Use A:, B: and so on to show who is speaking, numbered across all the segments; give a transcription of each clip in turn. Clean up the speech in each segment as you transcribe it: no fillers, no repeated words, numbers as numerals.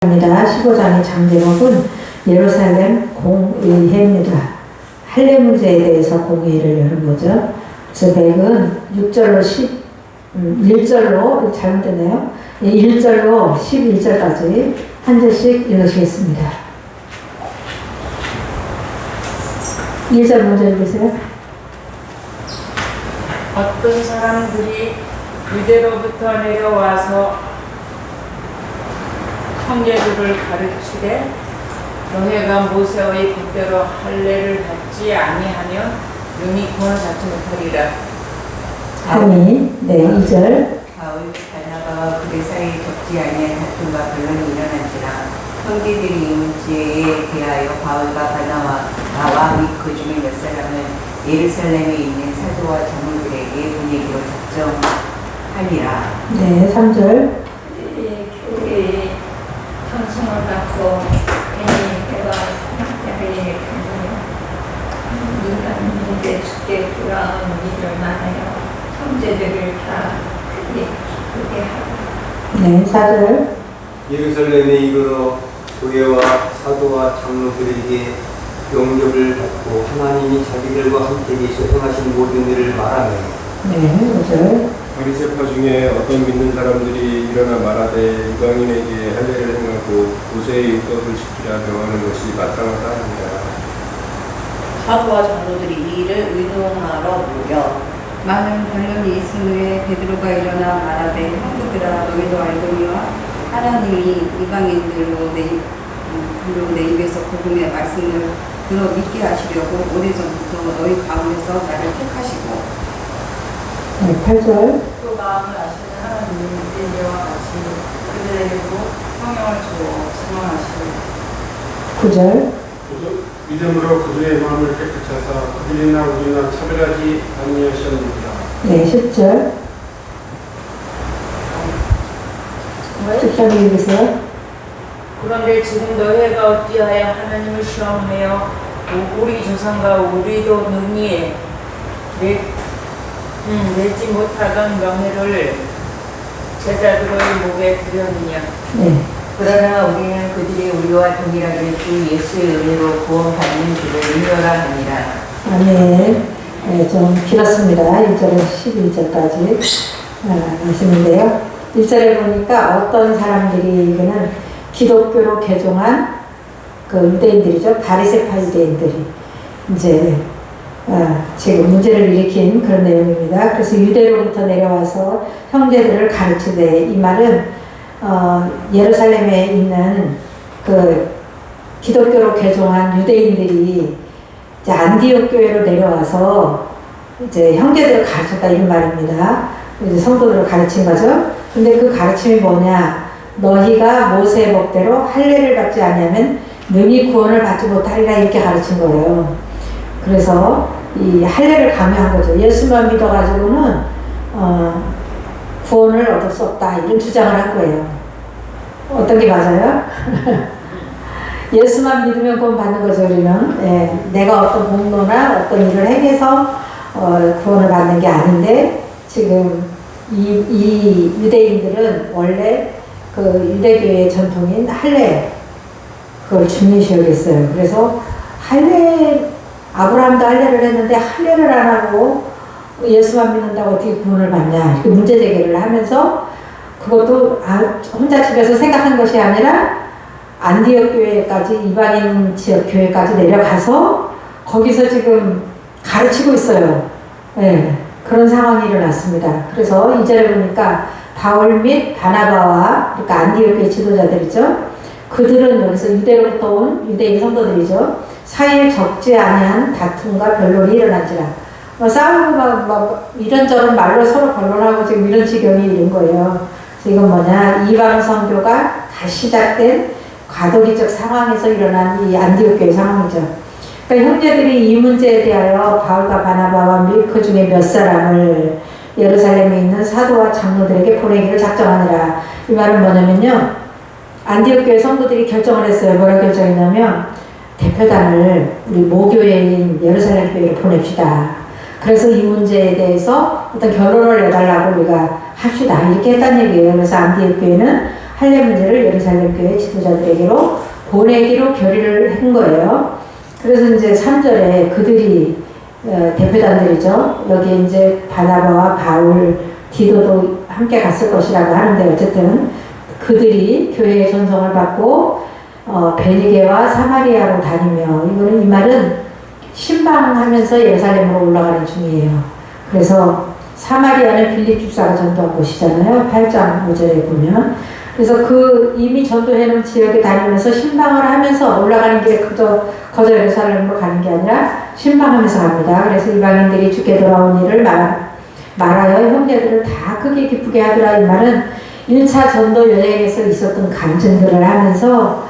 A: 입니다. 15장의 장제목은 예루살렘 공의회입니다. 할례 문제에 대해서 공의회를 여는 거죠. 그래서 백은 6절로 1절로 잘못되네요. 1절로 11절까지 한 절씩 읽으시겠습니다. 1절 먼저 읽으세요.
B: 어떤 사람들이 유대로부터 내려와서 형제들을 가르치되 너희가 모세의 법대로 할례를 받지 아니하면 능히 구원 받지 못하리라.
A: 아니, 네, 2절.
C: 바울 바나바와 그들 사이에 적지 아니한 다툼과 변론이 일어난지라 형제들이 이 문제에 대하여 바울과 바나바와 및 그 중에 몇 사람은 예루살렘에 있는 사도와 장로들에게 보내기로 작정하니라.
A: 네, 3절.
D: 그들이 교회의 형성을 갖고 괜히 내가 야외에 인간인데 죽게 돌아온 일을 많아요. 형제들을 다 크게 하고.
A: 네, 4절.
E: 예루살렘에 이르러 교회와 사도와 장로들에게 영접을 받고 하나님이 자기들과 함께 계셔 행하신 모든 일을 말하며
A: 네, 5절.
F: 바리새파 중에 어떤 믿는 사람들이 일어나 말하되 이방인에게 할례를 행하고 모세의 율법을 지키라 명하는 것이 마땅하다 하니라.
G: 사도와 장로들이 이 일을 의논하러 모여
C: 많은 변론이 있은 후에 베드로가 일어나 말하되 형제들아 너희도 알거니와 하나님이 이방인들로 내 입에서 복음의 말씀을 들어 믿게 하시려고 오래전부터 너희 가운데서 나를 택하시고
A: 네, 8절.
B: 또 마음을 아시는 하나님이 이와 같이 그들에게도 성령을 주어 증언하시고
A: 9절.
H: 믿음으로 그들의 마음을 깨끗하사 그들이나 우리나 차별하지 아니하셨느니라.
A: 네, 10절. 10절 읽으세요.
B: 그런데 지금 너희가 어찌하여 하나님을 시험하여 우리 조상과 우리도 능히 내지 못하던 명예를 제자들의 목에 두려느냐.
A: 네.
C: 그러나 우리는 그들이 우리와 동일하게 주 예수의 은혜로 구원받는 줄을 의미하라 하니라.
A: 아멘. 네, 좀 길었습니다. 1절에서 12절까지 말씀인데요. 1절에 보니까 어떤 사람들이 이거는 기독교로 개종한 그 유대인들이죠. 바리새파 유대인들이 이제 지금 문제를 일으킨 그런 내용입니다. 그래서 유대로부터 내려와서 형제들을 가르치되, 이 말은 예루살렘에 있는 그 기독교로 개종한 유대인들이 이제 안디옥 교회로 내려와서 이제 형제들을 가르쳤다 이런 말입니다. 이제 성도들을 가르친 거죠. 근데 그 가르침이 뭐냐? 너희가 모세의 법대로 할례를 받지 않으면 능히 구원을 받지 못하리라 이렇게 가르친 거예요. 그래서 이 할례를 강요한 거죠. 예수만 믿어가지고는 구원을 얻을 수 없다 이런 주장을 한 거예요. 어떤 게 맞아요? 예수만 믿으면 구원 받는 거죠. 우리는 내가 어떤 공로나 어떤 일을 행해서 구원을 받는 게 아닌데, 지금 이 유대인들은 원래 그 유대교의 전통인 할례 그걸 중요시 여겼어요. 그래서 아브라함도 할례를 했는데 할례를 안 하고 예수만 믿는다고 어떻게 구원을 받냐 이렇게 문제 제기를 하면서, 그것도 혼자 집에서 생각한 것이 아니라 안디옥 교회까지, 이방인 지역 교회까지 내려가서 거기서 지금 가르치고 있어요. 네, 그런 상황이 일어났습니다. 그래서 2절에 보니까 바울 및 바나바와, 그러니까 안디옥 교회 지도자들이죠. 그들은 여기서 유대로부터 온 유대인 성도들이죠. 사이에 적지 아니한 다툼과 변론이 일어난지라. 싸우고 막 이런저런 말로 서로 변론하고 지금 이런 지경이 이른 거예요. 그래서 이건 뭐냐? 이방 선교가 다시 시작된 과도기적 상황에서 일어난 이 안디옥 교회 상황이죠. 그러니까 형제들이 이 문제에 대하여 바울과 바나바와 및 그 중에 몇 사람을 예루살렘에 있는 사도와 장로들에게 보내기를 작정하니라. 이 말은 뭐냐면요, 안디옥 교회 성도들이 결정을 했어요. 뭐라 결정했냐면, 대표단을 우리 모교회인 예루살렘 교회로 보냅시다. 그래서 이 문제에 대해서 어떤 결론을 내달라고 우리가 합시다 이렇게 했단 얘기예요. 그래서 안디옥 교회는 할례 문제를 예루살렘 교회 지도자들에게로 보내기로 결의를 한 거예요. 그래서 이제 3절에 그들이 대표단들이죠. 여기 이제 바나바와 바울, 디도도 함께 갔을 것이라고 하는데 어쨌든 그들이 교회의 전성을 받고 베니게와 사마리아로 다니며 이 말은 신방하면서 예루살렘으로 올라가는 중이에요. 그래서 사마리아는 빌립 집사가 전도한 곳이잖아요. 8장 5절에 보면. 그래서 그 이미 전도해놓은 지역에 다니면서 신방을 하면서 올라가는 게 거저 예루살렘으로 가는 게 아니라 신방하면서 갑니다. 그래서 이방인들이 주께 돌아온 일을 말하여 형제들을 다 크게 기쁘게 하더라. 이 말은 1차 전도 여행에서 있었던 간증들을 하면서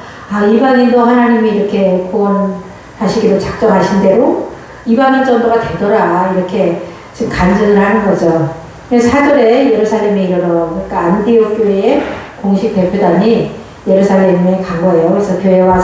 A: 이방인도 하나님이 이렇게 구원하시기로 작정하신 대로 이방인 전도가 되더라. 이렇게 지금 간증을 하는 거죠. 4절에 예루살렘에 이르러 그러니까 안디옥 교회의 공식 대표단이 예루살렘에 간 거예요. 그래서 교회와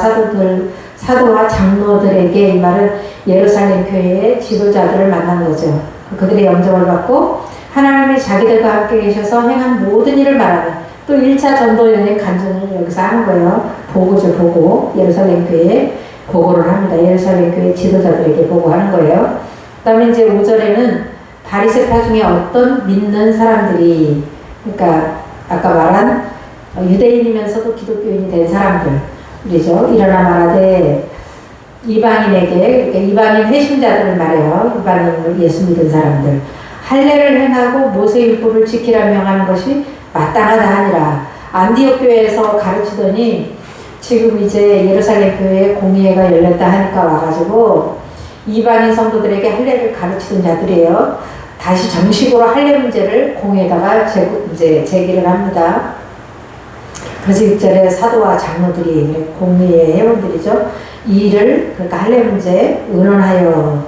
A: 사도와 장로들에게 이 말은 예루살렘 교회의 지도자들을 만난 거죠. 그들의 영접을 받고 하나님이 자기들과 함께 계셔서 행한 모든 일을 말하는 또 1차 전도 여행 간증을 여기서 하는 거예요. 보고죠, 보고. 예루살렘 교회에 보고를 합니다. 예루살렘 교회 지도자들에게 보고하는 거예요. 그 다음에 이제 5절에는 바리새파 중에 어떤 믿는 사람들이, 그러니까 아까 말한 유대인이면서도 기독교인이 된 사람들이죠. 일어나 말하되 이방인에게, 그러니까 이방인 회심자들을 말해요. 이방인을 예수 믿은 사람들. 할례를 행하고 모세율법을 지키라 명하는 것이 마땅하다 하니라. 안디옥 교회에서 가르치더니 지금 이제 예루살렘 교회에 공의회가 열렸다 하니까 와가지고 이방인 성도들에게 할례를 가르치던 자들이에요. 다시 정식으로 할례 문제를 공회에다가 제기를 합니다. 그래서 6절에 사도와 장로들이 공의회 회원들이죠. 이 일을 그러니까 할례 문제에 의논하여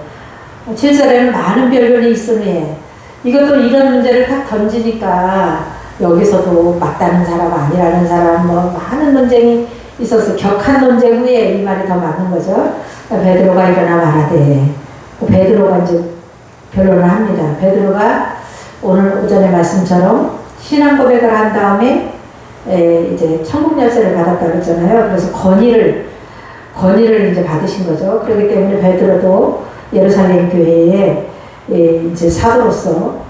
A: 7절에는 많은 변론이 있으니 이것도 이런 문제를 딱 던지니까 여기서도 맞다는 사람 아니라는 사람 뭐 많은 논쟁이 있어서 격한 논쟁 후에 이 말이 더 맞는 거죠. 베드로가 일어나 말하되 베드로가 이제 변론을 합니다. 베드로가 오늘 오전의 말씀처럼 신앙 고백을 한 다음에 이제 천국 열쇠를 받았다 그랬잖아요. 그래서 건의를 이제 받으신 거죠. 그렇기 때문에 베드로도 예루살렘 교회에 이제 사도로서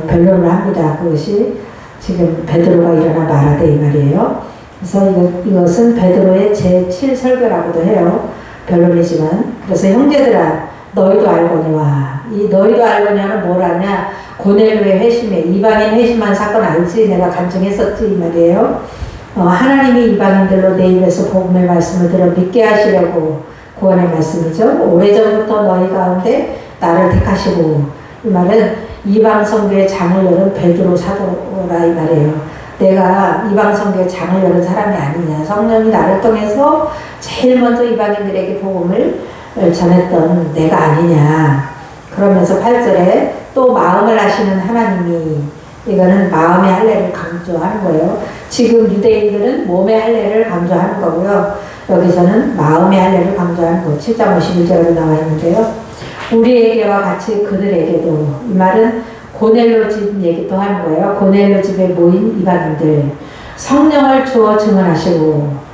A: 변론을 합니다. 그것이 지금 베드로가 일어나 말하되 이 말이에요. 그래서 이것은 베드로의 제7설교라고도 해요. 변론이지만. 그래서 형제들아 너희도 알거니와 이 너희도 알거니와는 뭘 하냐? 고넬료의 회심에 이방인 회심한 사건 알지? 내가 간증했었지 이 말이에요. 하나님이 이방인들로 내 입에서 복음의 말씀을 들어 믿게 하시려고 구원의 말씀이죠. 오래전부터 너희 가운데 나를 택하시고 이 말은 이방 선교의 장을 열은 베드로 사도라 이 말이에요. 내가 이방 선교의 장을 열은 사람이 아니냐. 성령이 나를 통해서 제일 먼저 이방인들에게 복음을 전했던 내가 아니냐. 그러면서 8절에 또 마음을 아시는 하나님이 이거는 마음의 할례를 강조하는 거예요. 지금 유대인들은 몸의 할례를 강조하는 거고요. 여기서는 마음의 할례를 강조하는 거. 7장 51절로 나와 있는데요. 우리에게와 같이 그들에게도 이 말은 고넬료 집 얘기도 하는 거예요. 고넬료 집에 모인 이방인들 성령을 주어 증언하시고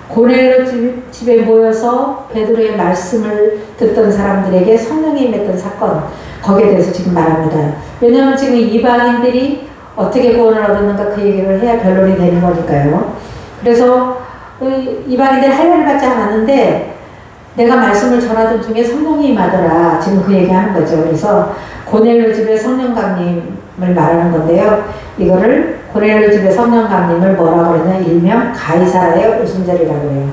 A: 고넬료 집에 모여서 베드로의 말씀을 듣던 사람들에게 성령이 임했던 사건 거기에 대해서 지금 말합니다. 왜냐하면 지금 이방인들이 어떻게 구원을 얻었는가 그 얘기를 해야 변론이 되는 거니까요. 그래서 이방인들 할례를 받지 않았는데 내가 말씀을 전하던 중에 성령이 임하더라. 지금 그 얘기하는 거죠. 그래서 고넬료 집의 성령 강림을 말하는 건데요. 이거를 고넬료 집의 성령 강림을 뭐라고 그러냐? 일명 가이사라의 오순절이라고 해요.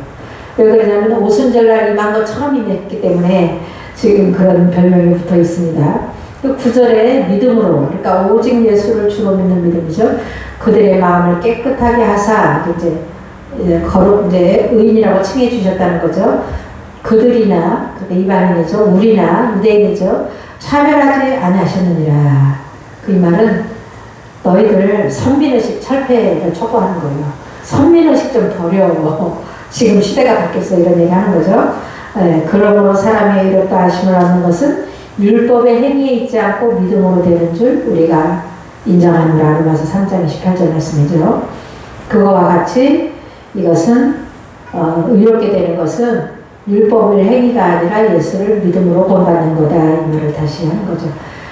A: 왜 그러냐면 오순절날 임한 것처럼 임했기 때문에 지금 그런 별명이 붙어 있습니다. 그 9절에 믿음으로, 그러니까 오직 예수를 주로 믿는 믿음이죠. 그들의 마음을 깨끗하게 하사 이제 의인이라고 칭해 주셨다는 거죠. 그들이나 이방인이죠. 우리나 유대인이죠. 차별하지 아니하셨느니라. 그 말은 너희들 선민의식 철폐를 촉구하는 거예요. 선민의식 좀 버려. 지금 시대가 바뀌었어. 이런 얘기 하는 거죠. 그러므로 사람이 이렇다 하심을 얻는 것은 율법의 행위에 있지 않고 믿음으로 되는 줄 우리가 인정하노라. 로마서 3장 28절 말씀이죠. 그거와 같이 이것은 의롭게 되는 것은 율법의 행위가 아니라 예수를 믿음으로 구원받는 거다. 이 말을 다시 하는 거죠.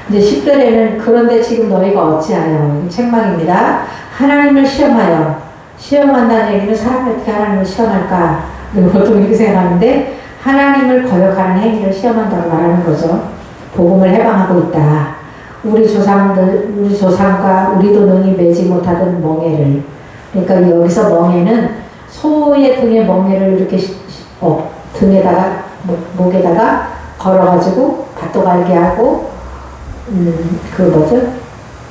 A: 이제 10절에는 그런데 지금 너희가 어찌하여, 책망입니다. 하나님을 시험하여, 시험한다는 얘기는 사람이 어떻게 하나님을 시험할까? 보통 이렇게 생각하는데 하나님을 거역하는 행위를 시험한다고 말하는 거죠. 복음을 해방하고 있다. 우리 조상과 우리도 능히 매지 못하던 멍에를, 그러니까 여기서 멍에는 소의 등에 멍에를 이렇게 등에다가 목에다가 걸어가지고 밭도 갈게 하고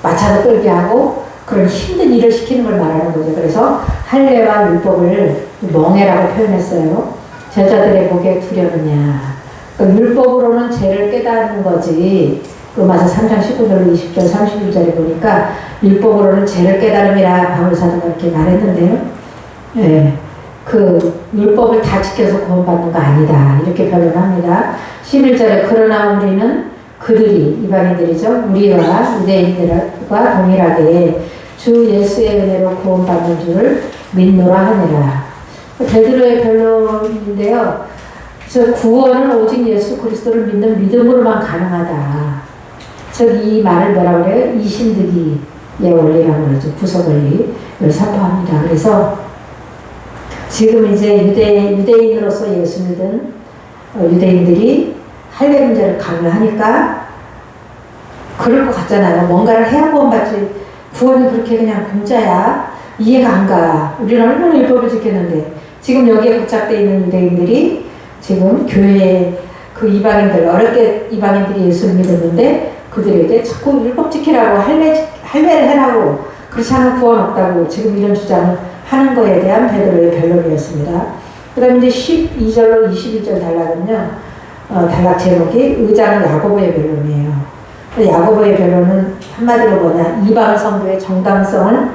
A: 마차도 끌게 하고 그런 힘든 일을 시키는 걸 말하는 거죠. 그래서 할례와 율법을 멍에라고 표현했어요. 제자들의 목에 두려느냐. 그러니까 율법으로는 죄를 깨닫는 거지. 로마서 3장 19절로 20절 31절에 보니까 율법으로는 죄를 깨달음이라 바울 사도가 이렇게 말했는데요. 예, 그 율법을 다 지켜서 구원받는 거 아니다. 이렇게 변론합니다. 11절에 그러나 우리는 그들이 이방인들이죠. 우리와 유대인들과 동일하게 주 예수의 은혜로 구원받는 줄을 믿노라 하니라. 베드로의 변론인데요. 저 구원은 오직 예수 그리스도를 믿는 믿음으로만 가능하다. 즉 이 말을 뭐라고 그래요? 이신득이의 원리라고 그러죠. 구속원리를 선포합니다. 그래서 지금 이제 유대인으로서 예수 믿은 유대인들이 할례 문제를 강요하니까 그럴 것 같잖아요. 뭔가를 해야 구원받지. 구원이 그렇게 그냥 공짜야. 이해가 안 가. 우리는 얼마나 율법을 지켰는데 지금 여기에 고착되어 있는 유대인들이 지금 교회에 그 이방인들, 어렵게 이방인들이 예수를 믿었는데 그들에게 자꾸 율법 지키라고 할례를 해라고 그렇지 않으면 구원 없다고 지금 이런 주장을 하는 거에 대한 베드로의 변론이었습니다. 그 다음에 이제 12절로 21절 단락은요, 단락 제목이 의장 야고보의 변론이에요. 야고보의 변론은 한마디로 뭐냐, 이방 성도의 정당성을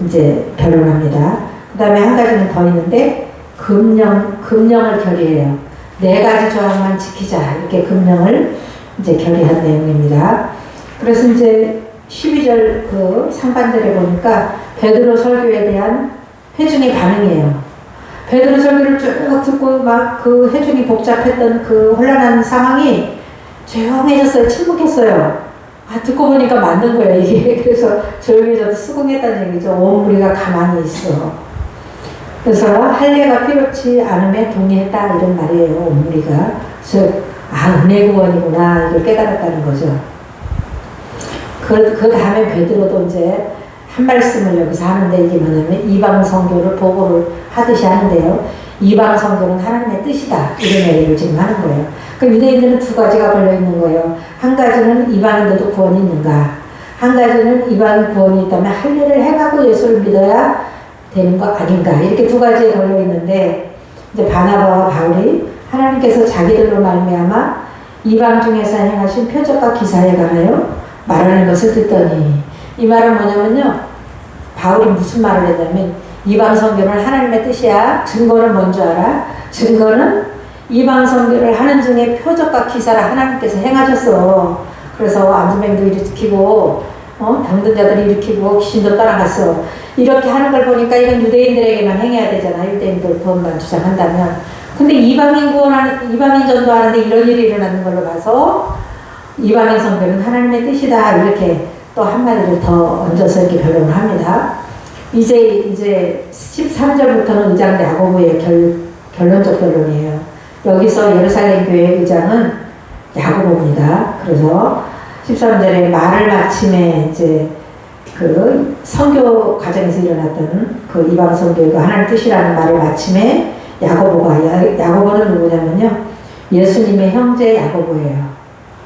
A: 이제 변론합니다. 그 다음에 한 가지는 더 있는데, 금령을 결의해요. 4가지 조항만 지키자. 이렇게 금령을 이제 결의한 내용입니다. 그래서 이제 12절 그 상반절에 보니까 베드로 설교에 대한 회중의 반응이에요. 베드로 설교를 쭉 듣고 막 그 회중이 복잡했던 그 혼란한 상황이 조용해졌어요. 침묵했어요. 듣고 보니까 맞는 거예요, 이게. 그래서 조용해져도 수긍했다는 얘기죠. 온 무리가 가만히 있어. 그래서 할례가 필요치 않음에 동의했다, 이런 말이에요, 온 무리가. 즉, 은혜 구원이구나, 이걸 깨달았다는 거죠. 그 다음에 베드로도 이제 한 말씀을 여기서 하는데, 이게 뭐냐면 이방 선교를 보고를 하듯이 하는데요. 이방 선교는 하나님의 뜻이다, 이런 얘기를 지금 하는 거예요. 그 유대인들은 2가지가 걸려 있는 거예요. 한 가지는 이방인들도 구원이 있는가, 한 가지는 이방인 구원이 있다면 할례를 행하고 예수를 믿어야 되는 거 아닌가, 이렇게 2가지에 걸려 있는데, 이제 바나바와 바울이 하나님께서 자기들로 말미암아 이방 중에서 행하신 표적과 기사에 관하여 말하는 것을 듣더니, 이 말은 뭐냐면요, 바울이 무슨 말을 했냐면 이방 선교는 하나님의 뜻이야. 증거는 뭔지 알아? 증거는 이방 선교를 하는 중에 표적과 기사를 하나님께서 행하셨어. 그래서 안전병도 일으키고 병든 자들이 일으키고 귀신도 따라갔어. 이렇게 하는 걸 보니까 이건 유대인들에게만 행해야 되잖아. 유대인들 구원만 주장한다면. 근데 이방인 전도하는데 이런 일이 일어나는 걸로 봐서 이방인 선교는 하나님의 뜻이다. 이렇게 또 한마디를 더 얹어서 이렇게 변론을 합니다. 이제 13절부터는 의장 야고보의 결론적 변론이에요. 여기서 예루살렘 교회 의장은 야고보입니다. 그래서 13절에 말을 마침에 이제 그 선교 과정에서 일어났던 그 이방 선교가 하나님 뜻이라는 말을 마침에 야고보는 누구냐면요, 예수님의 형제 야고보예요.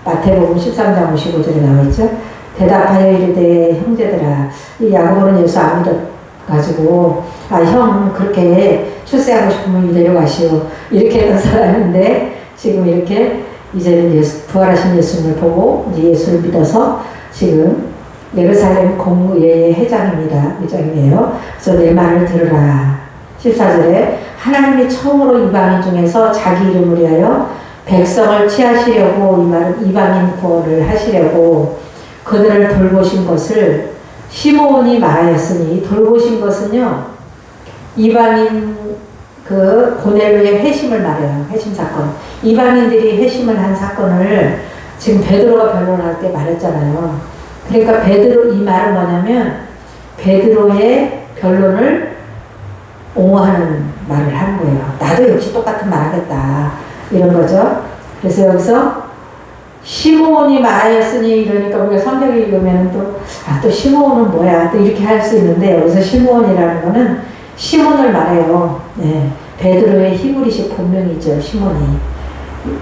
A: 마태복음 13장 55절에 나와있죠. 대답하여 이르되 형제들아, 이 야고보는 예수 안 믿어가지고 형 그렇게 출세하고 싶으면 유대로 가시오, 이렇게 했던 사람인데 지금 이렇게 이제는 부활하신 예수님을 보고 이제 예수를 믿어서 지금 예루살렘 공의회의 회장이에요. 그래서 내 말을 들으라. 14절에 하나님이 처음으로 이방인 중에서 자기 이름을 위하여 백성을 취하시려고, 이 말은 이방인 구원을 하시려고 그들을 돌보신 것을 시므온이 말하였으니, 돌보신 것은요 이방인 그 고넬로의 회심을 말해요. 회심 사건. 이방인들이 회심을 한 사건을 지금 베드로가 변론할 때 말했잖아요. 그러니까 베드로, 이 말은 뭐냐면 베드로의 변론을 옹호하는 말을 하는 거예요. 나도 역시 똑같은 말 하겠다. 이런 거죠. 그래서 여기서 시므온이 말하였으니 이러니까 우리가 성경을 읽으면 또 시므온은 뭐야? 또 이렇게 할 수 있는데 여기서 시므온이라는 거는 시몬을 말해요. 네. 베드로의 히브리식 본명이죠. 시몬이.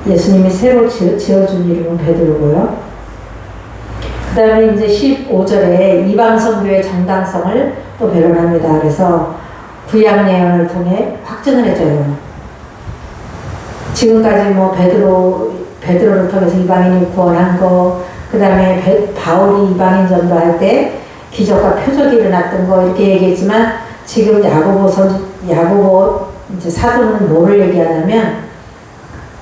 A: 예수님이 새로 지어준 이름은 베드로고요. 그 다음에 이제 15절에 이방 선교의 정당성을 또 변론합니다. 그래서 구약 예언을 통해 확증을 해줘요. 지금까지 뭐 베드로를 통해서 이방인이 구원한 거, 그 다음에 바울이 이방인 전도할 때 기적과 표적이 일어났던 거 이렇게 얘기했지만 지금 야고보 이제 사도는 뭐를 얘기하냐면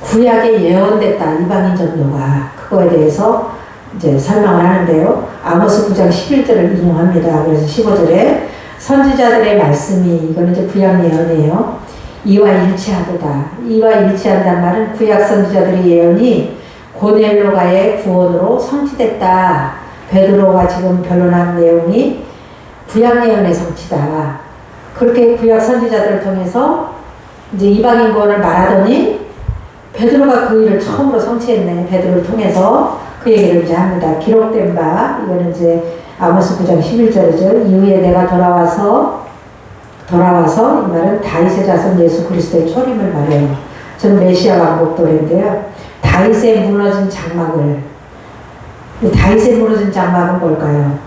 A: 구약에 예언됐다 이방인 전도가 그거에 대해서 이제 설명을 하는데요. 아모스 9장 11절을 인용합니다. 그래서 15절에 선지자들의 말씀이 이거는 이제 구약 예언이에요. 이와 일치하도다. 이와 일치한단 말은 구약 선지자들의 예언이 고넬로가의 구원으로 성취됐다. 베드로가 지금 변론한 내용이 구약 예언의 성취다. 그렇게 구약 선지자들을 통해서 이제 이방인 구원을 말하더니 베드로가 그 일을 처음으로 성취했네. 베드로를 통해서 그 얘기를 이제 합니다. 기록된 바 이거는 이제 아모스 9장 11절이죠. 이후에 내가 돌아와서 이 말은 다윗의 자손 예수 그리스도의 초림을 말해요. 전 메시아 왕국 도래인데요. 다윗의 무너진 장막은 뭘까요?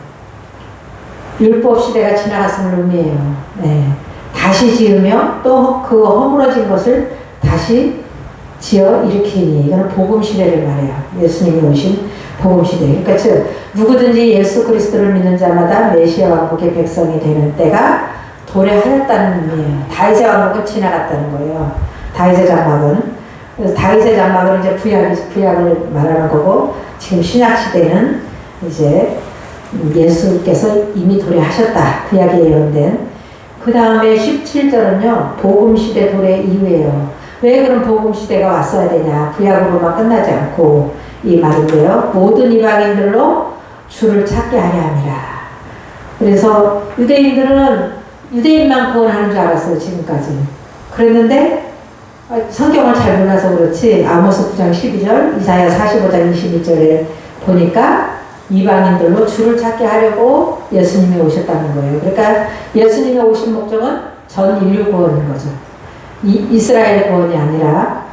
A: 율법 시대가 지나갔음을 의미해요. 네. 다시 지으며 또 그 허물어진 것을 다시 지어 일으키니 이거는 복음 시대를 말해요. 예수님이 오신 복음 시대. 그러니까 즉 누구든지 예수 그리스도를 믿는 자마다 메시아 왕국의 백성이 되는 때가 도래하였다는 의미예요. 다윗의 왕국은 지나갔다는 거예요. 다윗의 장막은. 그래서 다윗의 장막은 이제 구약을 말하는 거고 지금 신약 시대는 이제 예수께서 이미 도래하셨다. 구약에 예언된. 그 다음에 17절은요. 복음시대 도래 이후에요. 왜 그럼 복음시대가 왔어야 되냐. 구약으로만 끝나지 않고 이 말인데요. 모든 이방인들로 주를 찾게 하려 함이라. 그래서 유대인만 구원하는 줄 알았어요. 지금까지. 그랬는데 성경을 잘 몰라서 그렇지 아모스 9장 12절 이사야 45장 22절에 보니까 이방인들로 주를 찾게 하려고 예수님이 오셨다는 거예요. 그러니까 예수님이 오신 목적은 전 인류 구원인 거죠. 이스라엘 구원이 아니라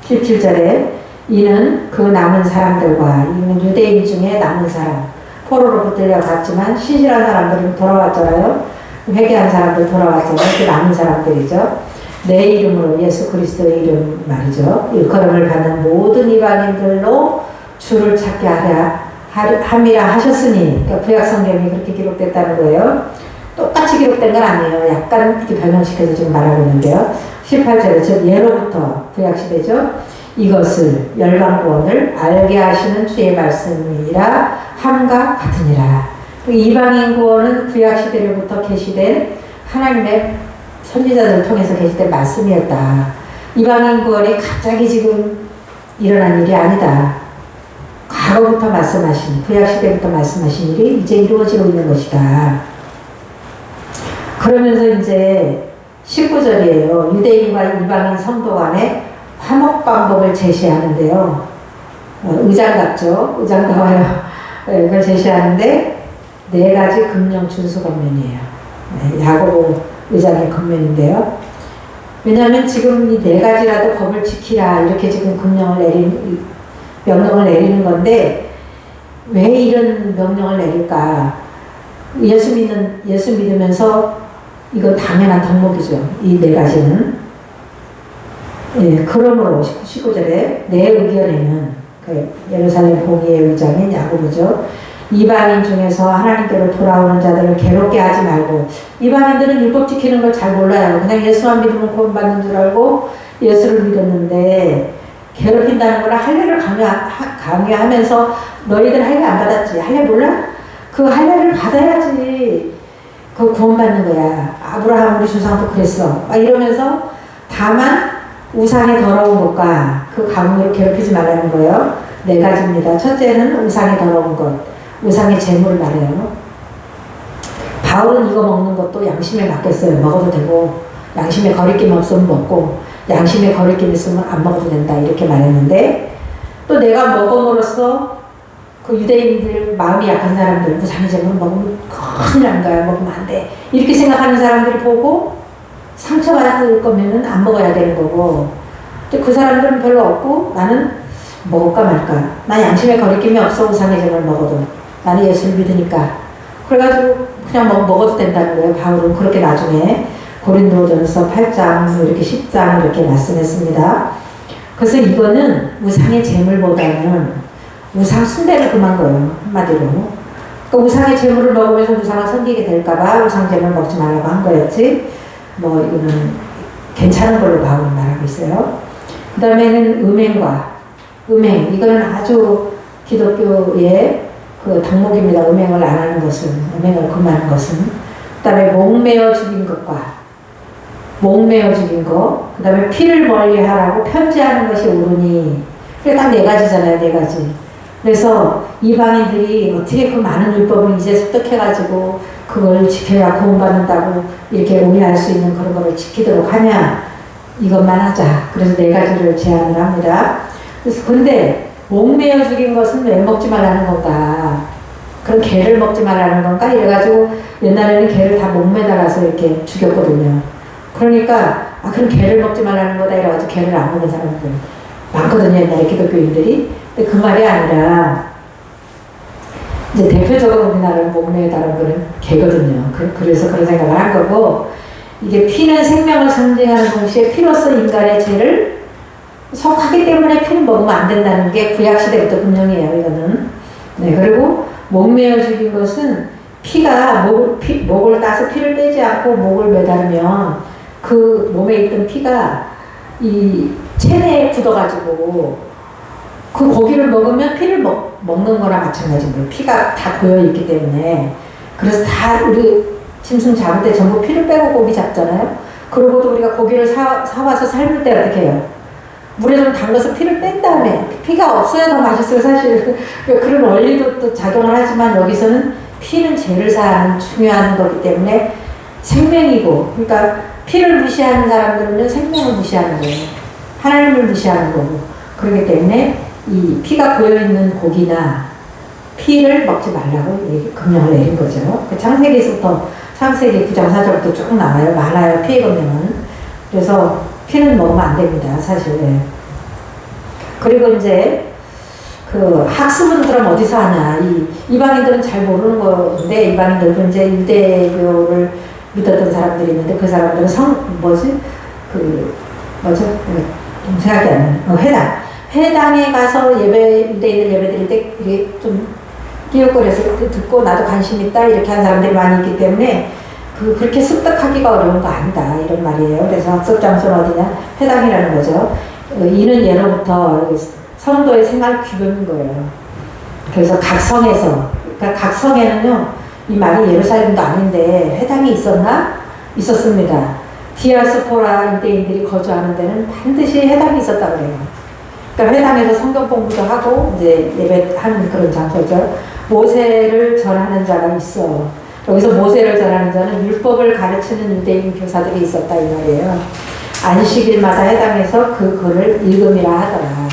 A: 17절에 이는 그 남은 사람들과 이는 유대인 중에 남은 사람 포로로 붙들려갔지만 신실한 사람들은 돌아왔잖아요. 회개한 사람들 돌아왔잖아요. 그 남은 사람들이죠. 내 이름으로 예수 그리스도의 이름 말이죠. 일컬음을 받는 모든 이방인들로 주를 찾게 함이라 하셨으니 그러니까 구약 성경이 그렇게 기록됐다는 거예요. 똑같이 기록된 건 아니에요. 약간 이렇게 변형시켜서 지금 말하고 있는데요. 18절에 즉 예로부터 구약 시대죠. 이것을 열방구원을 알게 하시는 주의 말씀이라 함과 같으니라. 이방인 구원은 구약 시대로부터 계시된 하나님의 선지자들을 통해서 계시된 말씀이었다. 이방인 구원이 갑자기 지금 일어난 일이 아니다. 과거부터 말씀하신 구약 시대부터 말씀하신 일이 이제 이루어지고 있는 것이다. 그러면서 이제 19절이에요. 유대인과 이방인 성도 간의 화목 방법을 제시하는데요. 의장 같죠? 의장다워요. 이걸 제시하는데 4가지 금령 준수 권면이에요. 야고보 의장의 권면인데요. 왜냐하면 지금 이 4가지라도 법을 지키라 이렇게 지금 명령을 내리는 건데 왜 이런 명령을 내릴까? 예수 믿으면서 이건 당연한 덕목이죠. 이 4가지는. 그러므로 19절에 내 의견에는 예루살렘 공의회 의장인 야고보죠. 이방인 중에서 하나님께로 돌아오는 자들을 괴롭게 하지 말고 이방인들은 율법 지키는 걸 잘 몰라요. 그냥 예수만 믿으면 구원받는 줄 알고 예수를 믿었는데 괴롭힌다는 거나 할례를 강요하면서 너희들 할례 안 받았지? 할례 몰라? 그 할례를 받아야지. 그 그 구원받는 거야. 아브라함 우리 조상도 그랬어. 막 이러면서 다만 우상의 더러운 것과 그 가문을 괴롭히지 말라는 거예요. 네 가지입니다. 첫째는 우상의 더러운 것, 우상의 재물을 말해요. 바울은 이거 먹는 것도 양심에 맡겼어요. 먹어도 되고 양심에 거리낌 없으면 먹고 양심에 거리낌 있으면 안 먹어도 된다 이렇게 말했는데 또 내가 먹음으로써 그 유대인들 마음이 약한 사람들 우상의 재물을 먹으면 큰일 난 거야. 먹으면 안 돼. 이렇게 생각하는 사람들이 보고 상처받을 거면은 안 먹어야 되는 거고 또 그 사람들은 별로 없고 나는 먹을까 말까. 난 양심에 거리낌이 없어. 우상의 재물을 먹어도 나는 예수를 믿으니까. 그래가지고 그냥 먹어도 된다는 거예요. 바울은 그렇게 나중에 고린도전서 8장 이렇게 10장 이렇게 말씀했습니다. 그래서 이거는 우상의 재물보다는 우상 숭배를 금한 거예요. 한마디로. 그러니까 우상의 재물을 먹으면서 우상을 섬기게 될까봐 우상 재물 먹지 말라고 한 거였지. 뭐 이거는 괜찮은 걸로 바울은 말하고 있어요. 그 다음에는 음행. 이거는 아주 기독교의 그 덕목입니다. 음행을 안 하는 것은, 음행을 금하는 것은. 그 다음에 목매어 죽인 것과 목매어 죽인 것, 그 다음에 피를 멀리하라고 편지하는 것이 옳으니. 그게 딱 네 가지잖아요. 네 가지. 그래서 이방인들이 어떻게 그 많은 율법을 이제 습득해가지고 그걸 지켜야 구원받는다고 이렇게 오해할 수 있는 그런 거를 지키도록 하냐. 이것만 하자. 그래서 네 가지를 제안을 합니다. 그래서 근데 목매어 죽인 것은 왜 먹지 말라는 건가? 그럼 개를 먹지 말라는 건가? 이래가지고 옛날에는 개를 다 목매달아서 이렇게 죽였거든요. 그러니까 그럼 개를 먹지 말라는 거다 이래가지고 개를 안 먹는 사람들 많거든요. 옛날에 기독교인들이. 근데 그 말이 아니라 이제 대표적으로 우리나라를 목매달은 거는 개거든요. 그래서 그런 생각을 한 거고 이게 피는 생명을 상징하는 동시에 피로서 인간의 죄를 속하기 때문에 피는 먹으면 안 된다는 게 구약시대부터 분명해요. 이거는. 네, 그리고 목매어 죽인 것은 피가 목을 따서 피를 빼지 않고 목을 매달으면 그 몸에 있던 피가 이 체내에 굳어가지고 그 고기를 먹으면 피를 먹는 거나 마찬가지인 거예요. 피가 다 고여있기 때문에. 그래서 다 우리 짐승 잡을 때 전부 피를 빼고 고기 잡잖아요. 그러고도 우리가 고기를 사와서 삶을 때 어떻게 해요? 물에 좀 담가서 피를 뺀 다음에 피가 없어야 더 맛있어요. 사실 그런 원리도 또 작용을 하지만 여기서는 피는 죄를 사하는 중요한 거기 때문에 생명이고 그러니까 피를 무시하는 사람들은 생명을 무시하는 거예요. 하나님을 무시하는 거고 그렇기 때문에 이 피가 고여있는 고기나 피를 먹지 말라고 금령을 내린 거죠. 창세기에서부터 창세기 9장 4절부터 쭉 나와요. 많아요. 피의 금령은. 그래서 피는 먹으면 안 됩니다. 사실. 그리고 이제 그 학습은 그럼 어디서 하냐. 이방인들은 잘 모르는 건데 이방인들도 이제 유대교를 믿었던 사람들이 있는데 그 사람들은 생각이 안 나요. 회당에 가서 유대인들 예배 드릴 때 그게 좀 끼웃거려서 듣고 나도 관심 있다 이렇게 한 사람들이 많이 있기 때문에 그렇게 습득하기가 어려운 거 아니다 이런 말이에요. 그래서 학습 장소는 어디냐? 회당이라는 거죠. 이는 예로부터 성도의 생활 규범인 거예요. 그래서 각 성에서 그러니까 각 성에는요 이 말이 예루살렘도 아닌데 회당이 있었나? 있었습니다. 디아스포라 유대인들이 거주하는 데는 반드시 회당이 있었다고 해요. 그러니까 회당에서 성경 공부도 하고 이제 예배하는 그런 장소죠. 모세를 전하는 자가 있어. 여기서 모세를 전하는 자는 율법을 가르치는 유대인 교사들이 있었다 이 말이에요. 안식일마다 회당에서 그 글을 읽음이라 하더라.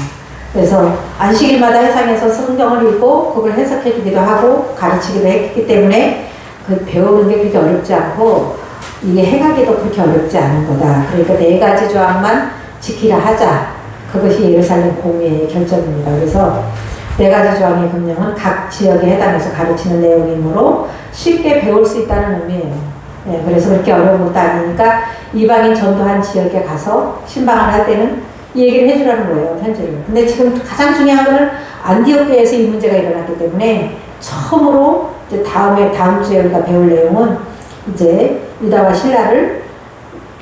A: 그래서 안식일마다 회당에서 성경을 읽고 그걸 해석해 주기도 하고 가르치기도 했기 때문에 그 배우는 게 그렇게 어렵지 않고 이게 행하기도 그렇게 어렵지 않은 거다. 그러니까 네 가지 조항만 지키라 하자. 그것이 예루살렘 공의의 결정입니다. 그래서 네 가지 조항의 금령은 각 지역에 해당해서 가르치는 내용이므로 쉽게 배울 수 있다는 의미예요. 네, 그래서 그렇게 어려운 것도 아니니까 이방인 전도한 지역에 가서 신방을 할 때는 이 얘기를 해주라는 거예요. 편지를. 근데 지금 가장 중요한 거는 안디옥교에서 이 문제가 일어났기 때문에 처음으로 이제 다음 주에 우리가 배울 내용은 이제 유다와 실라를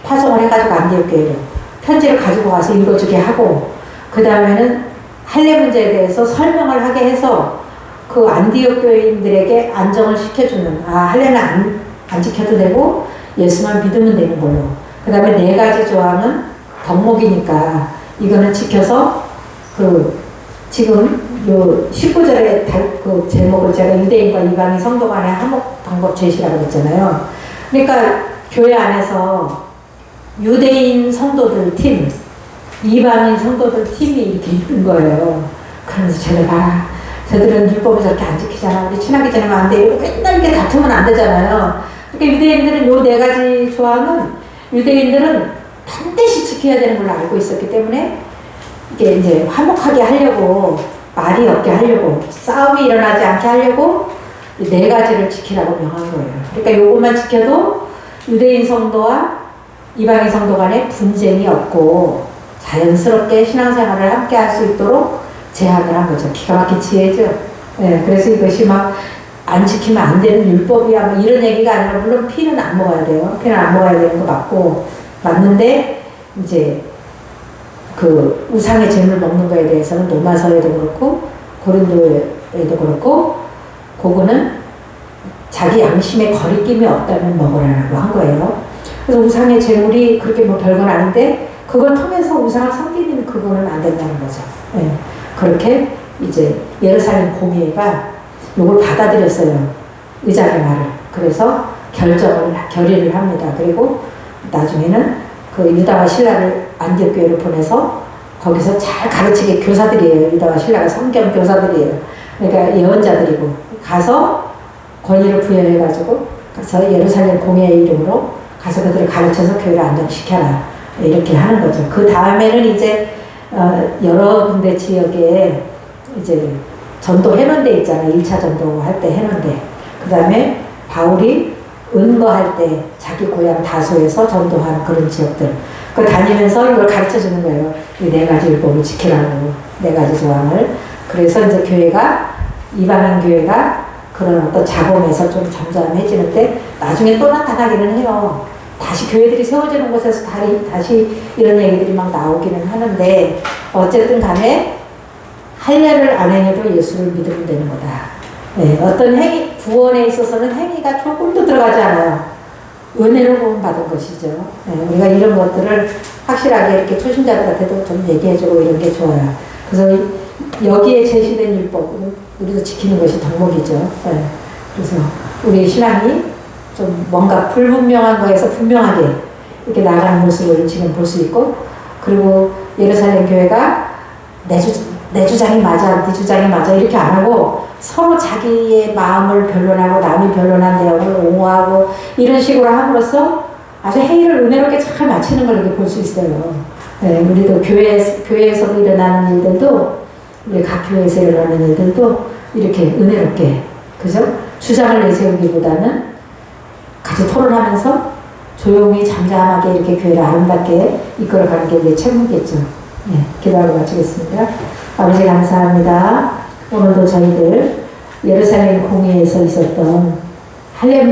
A: 파송을 해가지고 안디옥교회로 편지를 가지고 가서 읽어주게 하고 그 다음에는 할례 문제에 대해서 설명을 하게 해서 그 안디옥 교인들에게 안정을 시켜주는 할례는 안 지켜도 되고 예수만 믿으면 되는 걸로. 그 다음에 4가지 조항은 덕목이니까 이거는 지켜서 지금 요 19절에 그 제목을 제가 유대인과 이방인 성도 간의 화목 방법 제시라고 했잖아요. 그러니까 교회 안에서 유대인 성도들 팀, 이방인 성도들 팀이 이렇게 있는 거예요. 그러면서 쟤들 봐라. 쟤들은 율법을 저렇게 안 지키잖아. 우리 친하게 지내면 안 돼. 이러고 맨날 이렇게 다투면 안 되잖아요. 그러니까 유대인들은 요 4가지 조항은 유대인들은 반드시 지켜야 되는 걸로 알고 있었기 때문에 이게 이제 화목하게 하려고, 말이 없게 하려고, 싸움이 일어나지 않게 하려고 4가지를 지키라고 명한 거예요. 그러니까 요것만 지켜도 유대인 성도와 이방인 성도 간에 분쟁이 없고 자연스럽게 신앙생활을 함께 할 수 있도록 제안을 한 거죠. 기가 막힌 지혜죠. 네, 그래서 이것이 막 안 지키면 안 되는 율법이야 뭐 이런 얘기가 아니라, 물론 피는 안 먹어야 돼요. 피는 안 먹어야 되는 거 맞는데 이제 그 우상의 재물 먹는 거에 대해서는 로마서에도 그렇고 고린도에도 그렇고 그거는 자기 양심에 거리낌이 없다면 먹으라고 한 거예요. 그래서 우상의 재물이 그렇게 뭐 별건 아닌데 그걸 통해서 우상을 섬기는 그거는 안 된다는 거죠. 네. 그렇게 이제 예루살렘 공회가 요걸 받아들였어요. 의장의 말을. 그래서 결의를 합니다. 그리고 나중에는 그 유다와 신라를 안디옥 교회로 보내서 거기서 잘 가르치게 교사들이에요. 유다와 신라가 성경 교사들이에요. 그러니까 예언자들이고 가서 권위를 부여해가지고 가서 예루살렘 공회의 이름으로 가서 그들을 가르쳐서 교회를 안정시켜라. 이렇게 하는 거죠. 그 다음에는 이제 여러 군데 지역에 이제 전도해놓은 데 있잖아요. 1차 전도할 때 해놓은 데. 그 다음에 바울이 은거할 때 자기 고향 다소에서 전도한 그런 지역들. 그걸 다니면서 이걸 가르쳐 주는 거예요. 이 4가지 율법을 지키라고. 4가지 조항을. 그래서 이제 교회가, 이방인 교회가 그런 어떤 자본에서 좀 잠잠해지는데 나중에 또 나타나기는 해요. 다시 교회들이 세워지는 곳에서 다시 이런 얘기들이 막 나오기는 하는데 어쨌든 간에 할례를 안 행해도 예수를 믿으면 되는 거다. 네, 어떤 행위, 구원에 있어서는 행위가 조금도 들어가지 않아요. 은혜로 구원받은 것이죠. 네, 우리가 이런 것들을 확실하게 이렇게 초신자들한테도 좀 얘기해주고 이런 게 좋아요. 그래서 여기에 제시된 율법은 우리도 지키는 것이 덕목이죠. 네, 그래서 우리 신앙이 좀 뭔가 불분명한 거에서 분명하게 이렇게 나가는 모습을 지금 볼 수 있고, 그리고 예루살렘 교회가 내 주장이 맞아, 네 주장이 맞아 이렇게 안 하고 서로 자기의 마음을 변론하고 남이 변론한 내용을 옹호하고 이런 식으로 함으로써 아주 회의를 은혜롭게 잘 마치는 걸 이렇게 볼 수 있어요. 네, 우리도 교회에서 일어나는 일들도, 우리 각 교회에서 일어나는 일들도 이렇게 은혜롭게, 그죠? 주장을 내세우기보다는 같이 토론하면서 조용히 잠잠하게 이렇게 교회를 아름답게 이끌어가는 게 우리의 책무겠죠. 네, 기도하고 마치겠습니다. 아버지 감사합니다. 오늘도 저희들 예루살렘 공회에서 있었던 할례